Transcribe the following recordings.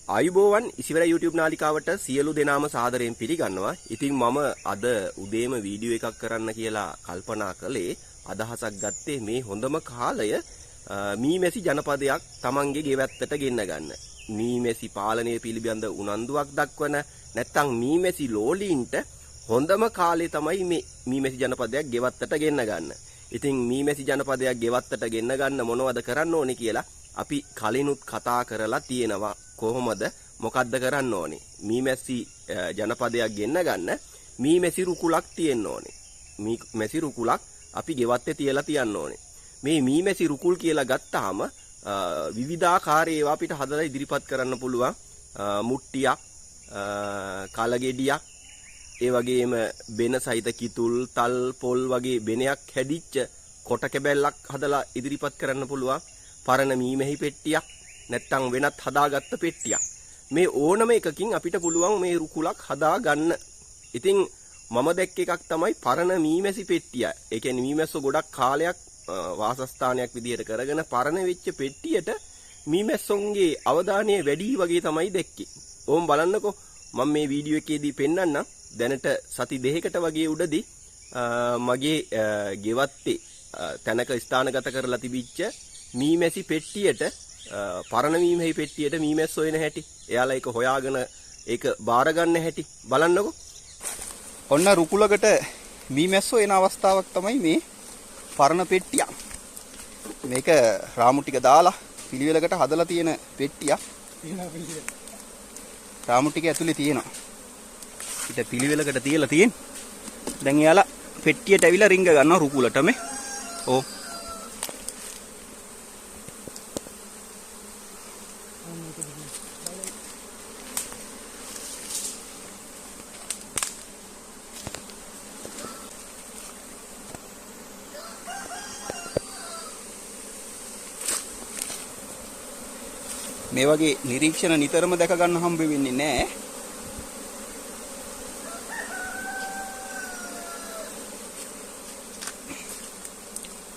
ආයුබෝවන් ඉසිවර YouTube නාලිකාවට සියලු දෙනාම සාදරයෙන් පිළිගන්නවා. ඉතින් මම අද උදේම වීඩියෝ එකක් කරන්න කියලා කල්පනා කළේ අදහසක් ගත්තේ මේ හොඳම කාලය මීමැසි ජනපදයක් Tamange ගෙවැත්තට ගෙන්න ගන්න. මීමැසි පාලනය පිළිබඳ උනන්දුවක් දක්වන නැත්නම් මීමැසි ලෝලීන්ට හොඳම කාලේ තමයි මේ මීමැසි ජනපදයක් ගෙවත්තට ගෙන්න ගන්න. ඉතින් මීමැසි ජනපදයක් ගෙවත්තට ගෙන්න ගන්න මොනවද කරන්න ඕනේ කියලා අපි කලිනුත් කතා කරලා තියෙනවා. කොහොමද මොකද්ද කරන්න ඕනේ? මීමැසි ජනපදයක් ගෙන්න ගන්න මීමැසි රුකුලක් තියෙන්න ඕනේ. මීමැසි රුකුලක් අපි ගෙවත්තේ තියලා තියන්න ඕනේ. මේ මීමැසි රුකුල් කියලා ගත්තාම විවිධාකාර ඒවා අපිට හදලා ඉදිරිපත් කරන්න පුළුවන්. මුට්ටියක්, කලගෙඩියක්, ඒ වගේම බෙන සහිත කිතුල්, තල්, පොල් වගේ බෙනයක් හැදිච්ච කොට කැබැල්ලක් හදලා ඉදිරිපත් කරන්න පුළුවන්. පරණ මීමැහි පෙට්ටියක් නැත්තම් වෙනත් හදාගත්ත පෙට්ටියක්. මේ ඕනම එකකින් අපිට පුළුවන් මේ රුකුලක් හදා ගන්න. ඉතින් මම දැක්ක එකක් තමයි පරණ මීමැසි පෙට්ටිය. ඒ කියන්නේ මීමැස්සෝ ගොඩක් කාලයක් වාසස්ථානයක් විදිහට කරගෙන පරණ වෙච්ච පෙට්ටියට මීමැස්සොන්ගේ අවධානය වැඩි වගේ තමයි දැක්කේ. ඕම් බලන්නකෝ මම මේ වීඩියෝ එකේදී පෙන්නන්නම්. දැනට සති දෙකකට වගේ උඩදී මගේ ගෙවත්තේ තැනක ස්ථානගත කරලා තිබිච්ච මීමැසි පෙට්ටියට පරණ මීමැහි පෙට්ටියට මීමැස්සෝ එන හැටි. එයාලා ඒක හොයාගෙන ඒක බාර ගන්න හැටි බලන්නකෝ. ඔන්න රුකුලකට මීමැස්සෝ එන අවස්ථාවක් තමයි මේ පරණ පෙට්ටිය. මේක රාමු ටික දාලා පිළිවෙලකට හදලා තියෙන පෙට්ටියක්. රාමු ටික ඇතුලේ තියෙනවා. ඊට පිළිවෙලකට තියලා තියෙන. දැන් එයාලා පෙට්ටියට ඇවිල්ලා රිංග ගන්නවා රුකුලට මේ. ඕ මේ වගේ නිරීක්ෂණ නිතරම දැක ගන්න හම්බ වෙන්නේ නැහැ.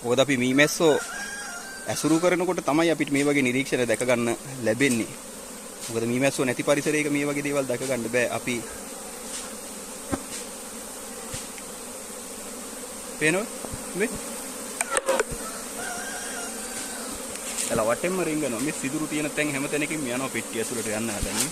මොකද අපි මීමැස්සෝ ඇසුරු කරනකොට තමයි අපිට මේ වගේ නිරීක්ෂණ දැක ගන්න ලැබෙන්නේ. මොකද මීමැස්සෝ නැති පරිසරයක මේ වගේ දේවල් දැක ගන්න බෑ. අපි පේනවද මේ එලා වටෙන්ම රින්ගනවා. මේ සිදුරු තියෙන තැන් හැම තැනකින්ම යනවා පෙට්ටිය ඇතුළට යන්න හදන්නේ.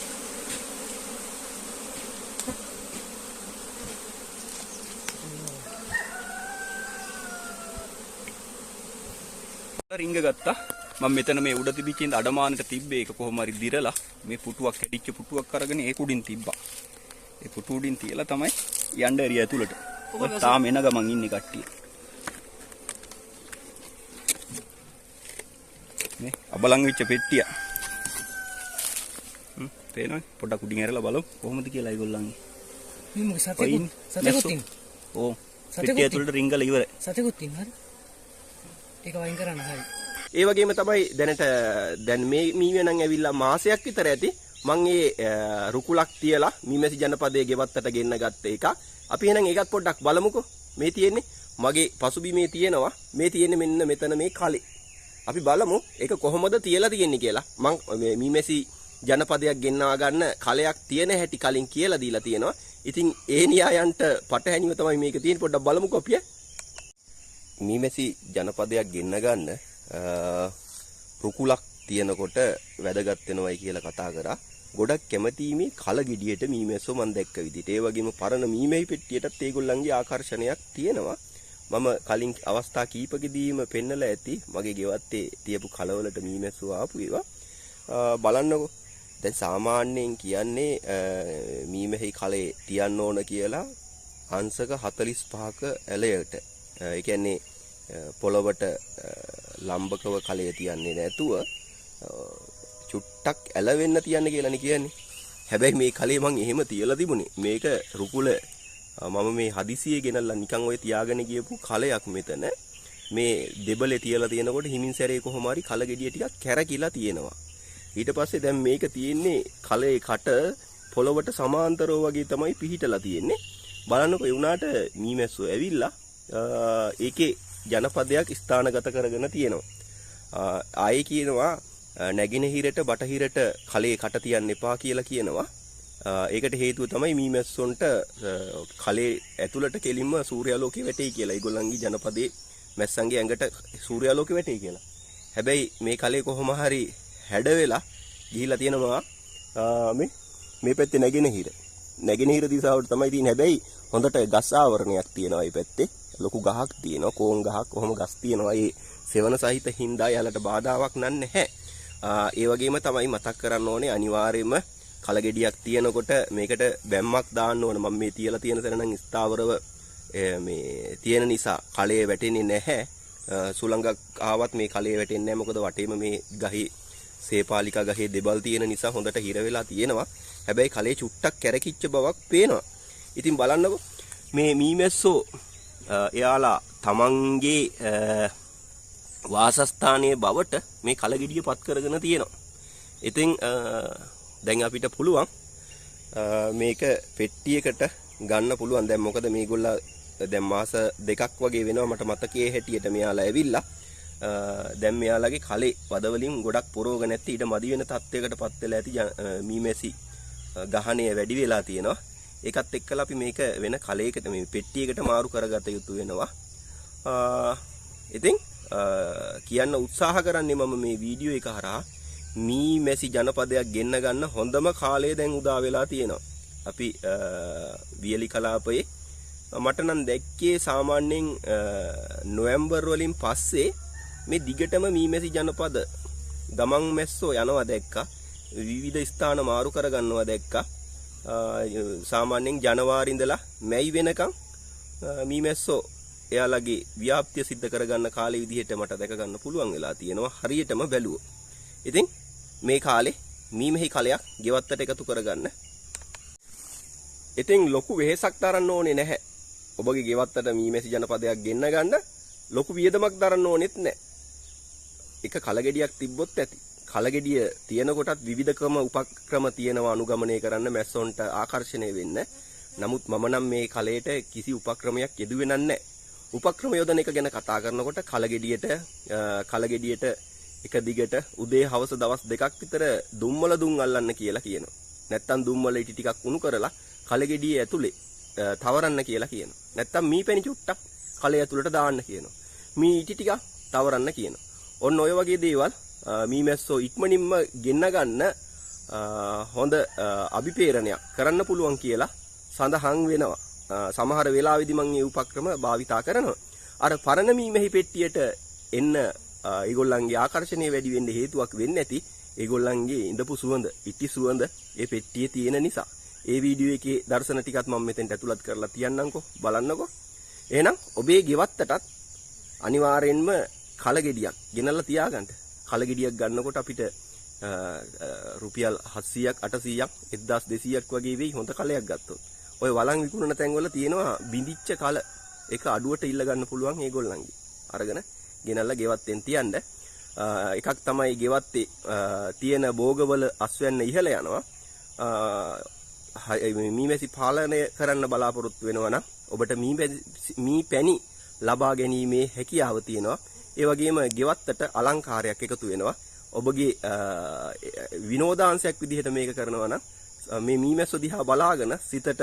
රිංග ගත්තා. මම මෙතන මේ උඩ තිබිච්ච ඉඳ අඩමානට තිබ්බේ ඒක කොහොම හරි දිරලා මේ පුටුවක් කැඩිච්ච පුටුවක් අරගෙන ඒක උඩින් තිබ්බා. ඒ පුටු උඩින් තියලා තමයි යන්න ඇරිය ඇතුළට. තාම එන ගමන් ඉන්නේ කට්ටිය. මේ අබලන් වෙච්ච පෙට්ටිය. පේනවද? පොඩ්ඩක් උඩින් ඇරලා බලමු කොහොමද කියලා ඒගොල්ලන්ගේ. මේ මොකද සතෙකුත් ඉන්නේ. ඕ පෙට්ටිය ඇතුළට රිංගලා ඉවරයි. සතෙකුත් ඉන්නවා. ඒක වයින් කරන්න හරි. ඒ වගේම තමයි දැන් මේ මීමැණන් ඇවිල්ලා මාසයක් විතර ඇති. මම ඒ රුකුලක් තියලා මීමැසි ජනපදයේ ගෙවත්තට ගෙන්න ගත්ත එක. අපි එහෙනම් ඒකත් පොඩ්ඩක් බලමුකෝ. මේ තියෙන්නේ මගේ පසුබිමේ තියෙනවා. මේ තියෙන්නේ මෙන්න මෙතන මේ කලේ. අපි බලමු ඒක කොහොමද තියලා තියෙන්නේ කියලා. මම මීමැසි ජනපදයක් ගෙන්නවා ගන්න කලයක් තියෙන හැටි කලින් කියලා දීලා තියෙනවා. ඉතින් ඒ න්‍යායන්ට පටහැනිව තමයි මේක තියෙන්නේ. පොඩ්ඩක් බලමුකෝ අපි. මීමැසි ජනපදයක් ගෙන්න ගන්න රුකුලක් තියෙනකොට වැදගත් වෙනවයි කියලා කතා කරා. ගොඩක් කැමති මේ කලගෙඩියට මීමැස්සෝ මම දැක්ක විදිහට. ඒ වගේම පරණ මීමැහි පෙට්ටියටත් ඒගොල්ලන්ගේ ආකර්ෂණයක් තියෙනවා. මම කලින් අවස්ථා කීපකදීම පෙන්නලා ඇති මගේ ගෙවත්තේ තියපු කලවලට මීමැස්සෝ ආපු ඒවා. බලන්නකෝ. දැන් සාමාන්‍යයෙන් කියන්නේ මීමැහි කලේ තියන්න ඕන කියලා අංශක 45ක ඇලයට. ඒ කියන්නේ පොළවට ලම්බකව කලය තියන්නේ නැතුව චුට්ටක් ඇලවෙන්න තියන්න කියලානේ කියන්නේ. හැබැයි මේ කලේ මං එහෙම තියලා තිබුණේ. මේක රුකුල මම මේ හදිසියේ ගෙනල්ලා නිකන් ඔය තියාගෙන ගියපු කලයක් මෙතන. මේ දෙබලේ තියලා තියෙනකොට හිමින් සැරේ කොහොම හරි කල ගෙඩිය ටිකක් කැරකිලා තියෙනවා. ඊට පස්සේ දැන් මේක තියෙන්නේ කලේ කට පොළවට සමාන්තරව වගේ තමයි පිහිටලා තියෙන්නේ. බලන්නකෝ ඒ උනාට මීමැස්සෝ ඇවිල්ලා ඒකේ ජනපදයක් ස්ථානගත කරගෙන තියෙනවා. ආයේ කියනවා නැගෙනහිරට බටහිරට කලේ කට තියන්න එපා කියලා කියනවා. ඒකට හේතුව තමයි මීමැස්සොන්ට කලේ ඇතුළට කෙලින්ම සූර්යාලෝකය වැටෙයි කියලා. ඒගොල්ලන්ගේ ජනපදයේ මැස්සන්ගේ ඇඟට සූර්යාලෝකය වැටෙයි කියලා. හැබැයි මේ කලේ කොහොම හරි හැඩ වෙලා ගිහිලා තියෙනවා මේ පැත්තේ නැගෙනහිර දිශාවට තමයි තියෙන්නේ. හැබැයි හොඳට ගස් ආවරණයක් තියෙනවා මේ පැත්තේ. ලොකු ගහක් තියෙනවා, කෝන් ගහක්, කොහොම ගස් තියෙනවා. ඒ සෙවන සහිත හින්දා යාලට බාධාවක් නැහැ. ඒ වගේම තමයි මතක් කරන්න ඕනේ අනිවාර්යයෙන්ම කලගෙඩියක් තියෙනකොට මේකට බැම්මක් දාන්න ඕන. මම මේ තියලා තියෙන තැන නම් ස්ථාවරව මේ තියෙන නිසා කලයේ වැටෙන්නේ නැහැ. සුළඟක් ආවත් මේ කලයේ වැටෙන්නේ නැහැ. මොකද වටේම මේ ගහේ සේපාලිකා ගහේ දෙබල් තියෙන නිසා හොඳට හිර වෙලා තියෙනවා. හැබැයි කලයේ චුට්ටක් කැරකිච්ච බවක් පේනවා. ඉතින් බලන්නකෝ මේ මීමැස්සෝ එයාලා තමන්ගේ වාසස්ථානයේ බවට මේ කලගෙඩිය පත් කරගෙන තියෙනවා. ඉතින් දැන් අපිට පුළුවන් මේක පෙට්ටියකට ගන්න පුළුවන්. දැන් මොකද මේගොල්ලෝ දැන් මාස 2ක් වගේ වෙනවා මට මතකයේ හැටියට මෙයාලා ඇවිල්ලා. දැන් මෙයාලගේ කලේ වදවලින් ගොඩක් පුරවගෙන නැති ඊට මදි වෙන තත්යකටපත් වෙලා ඇති මීමැසි ගහණය වැඩි වෙලා තියෙනවා. ඒකත් එක්කලා අපි මේක වෙන කලයකට මේ පෙට්ටියකට මාරු කරගත යුතු වෙනවා. ඉතින් කියන්න උත්සාහ කරන්නේ මම මේ වීඩියෝ එක හරහා මීමැසි ජනපදයක් ගෙන්න ගන්න හොඳම කාලය දැන් උදා වෙලා තියෙනවා. අපි වියලි කලාපයේ මට නම් දැක්කේ සාමාන්‍යයෙන් නොවැම්බර් වලින් පස්සේ මේ දිගටම මීමැසි ජනපද ගමන් මැස්සෝ යනවා දැක්කා. විවිධ ස්ථාන මාරු කරගන්නවා දැක්කා. සාමාන්‍යයෙන් ජනවාරි ඉඳලා මැයි වෙනකම් මීමැස්සෝ එයාලගේ ව්‍යාප්තිය සිද්ධ කරගන්න කාලේ විදිහට මට දැක ගන්න පුළුවන් වෙලා තියෙනවා හරියටම බැලුවොත්. ඉතින් මේ කාලේ මීමැහි කලයක් ගෙවත්තට එකතු කරගන්න. ඉතින් ලොකු වෙහෙසක් දරන්න ඕනේ නැහැ. ඔබගේ ගෙවත්තට මීමැසි ජනපදයක් ගෙන්න ගන්න ලොකු වියදමක් දරන්න ඕනෙත් නැහැ. එක කලගෙඩියක් තිබ්බොත් ඇති. කලගෙඩිය තියෙන කොටත් විවිධ උපක්‍රම තියෙනවා අනුගමනය කරන්න මැස්සොන්ට ආකර්ෂණය වෙන්න. නමුත් මම නම් මේ කලයට කිසි උපක්‍රමයක් යෙදුවේ නැහැ. උපක්‍රම යොදන එක ගැන කතා කරනකොට කලගෙඩියට එක දිගට උදේ හවස දවස් 2ක් විතර දුම්වල දුම් අල්ලන්න කියලා කියනවා. නැත්තම් දුම්වල ඉටි ටිකක් උණු කරලා කලගෙඩිය ඇතුලේ තවරන්න කියලා කියනවා. නැත්තම් මීපැණි චුට්ටක් කලය ඇතුලට දාන්න කියනවා. මී ඉටි ටිකක් තවරන්න කියනවා. ඔන්න ඔය වගේ දේවල් මීමැස්සෝ ඉක්මනින්ම ගෙන්න ගන්න හොඳ අභිපේරණයක් කරන්න පුළුවන් කියලා සඳහන් වෙනවා. සමහර වෙලාවෙදි මම මේ උපක්‍රම භාවිතා කරනවා. අර පරණ මීමැහි පෙට්ටියට එන්න ඒගොල්ලන්ගේ ආකර්ෂණය වැඩි වෙන්න හේතුවක් වෙන්නේ නැති ඒගොල්ලන්ගේ ඉඳපු සුවඳ, ඉටි සුවඳ ඒ පෙට්ටියේ තියෙන නිසා. ඒ වීඩියෝ එකේ දර්ශන ටිකත් මම මෙතෙන්ට ඇතුළත් කරලා තියන්නම්කෝ බලන්නකෝ. එහෙනම් ඔබේ ගෙවත්තටත් අනිවාර්යෙන්ම කලගෙඩියක් ගෙනල්ලා තියාගන්න. කලගෙඩියක් ගන්නකොට අපිට රුපියල් 700ක් 800ක් 1200ක් වගේ වෙයි හොඳ කලයක් ගත්තොත්. ඔය වළං විකුණන තැන්වල තියෙනවා බිඳිච්ච කල. ඒක අඩුවට ඉල්ල ගන්න පුළුවන් ඒගොල්ලන්ගේ. අරගෙන ගෙනල්ලා ගෙවත්තෙන් තියන්න. එකක් තමයි ගෙවත්තේ තියෙන භෝගවල අස්වැන්න ඉහළ යනවා. මීමැසි පාලනය කරන්න බලාපොරොත්තු වෙනවා නම් ඔබට මී පැණි ලබා ගැනීමේ හැකියාව තියෙනවා. ඒ වගේම ගෙවත්තට අලංකාරයක් එකතු වෙනවා. ඔබගේ විනෝදාංශයක් විදිහට මේක කරනවා නම් මේ මීමැස්සෝ දිහා බලාගෙන සිතට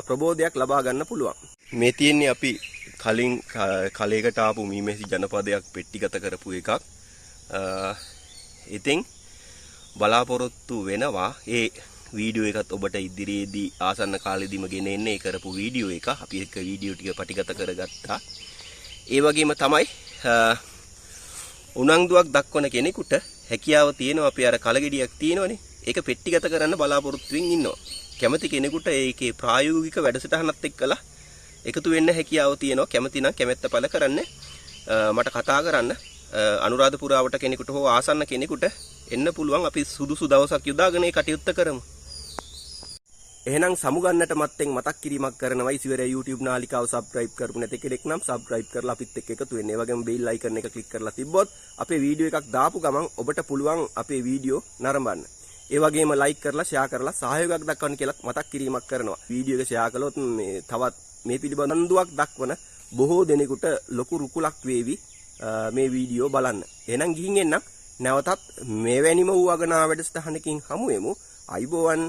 ප්‍රබෝධයක් ලබා ගන්න පුළුවන්. මේ තියෙන්නේ අපි කලින් කලයකට ආපු මීමැසි ජනපදයක් පෙට්ටිගත කරපු එකක්. ඉතින් බලාපොරොත්තු වෙනවා ඒ වීඩියෝ එකත් ඔබට ඉදිරියේදී ආසන්න කාලෙදිම ගෙන එන්නේ කරපු වීඩියෝ එක. අපි එක වීඩියෝ ටික පටිගත කරගත්තා. ඒ වගේම තමයි උනන්දුවක් දක්වන කෙනෙකුට හැකියාව තියෙනවා. අපි අර කලගෙඩියක් තියෙනවනේ. ඒක පෙට්ටිගත කරන්න බලාපොරොත්තු වෙමින් ඉන්නවා. කැමති කෙනෙකුට ඒකේ ප්‍රායෝගික වැඩසටහනත් එක්කලා එකතු වෙන්න හැකියාව තියෙනවා. කැමති නම් කැමැත්ත පළ කරන්න. මට කතා කරන්න. අනුරාධපුරාවට කෙනෙකුට හෝ ආසන්න කෙනෙකුට එන්න පුළුවන්. අපි සුදුසු දවසක් යොදාගෙන ඒ කටයුත්ත කරමු. එහෙනම් සමුගන්නට මත්තෙන් මතක් කිරීමක් කරනවා. ඉසිවරේ YouTube නාලිකාව subscribe කරපු නැති කෙනෙක් නම් subscribe කරලා අපිත් එක්ක එකතු වෙන්න. ඒ වගේම bell icon එක click කරලා තිබ්බොත් අපේ වීඩියෝ එකක් දාපු ගමන් ඔබට පුළුවන් අපේ වීඩියෝ නරඹන්න. ඒ වගේම like කරලා share කරලා සහයෝගයක් දක්වන්න කියලා මතක් කිරීමක් කරනවා. වීඩියෝ එක share කළොත් මේ තවත් මේ පිළිබඳ උනන්දුවක් දක්වන බොහෝ දෙනෙකුට ලොකු රුකුලක් වේවි මේ වීඩියෝ බලන්න. එහෙනම් ගිහින් එන්න නැවතත් මෙවැනිම වූ අගනා වැඩසටහනකින් හමු වෙමු. අයිබෝවන්.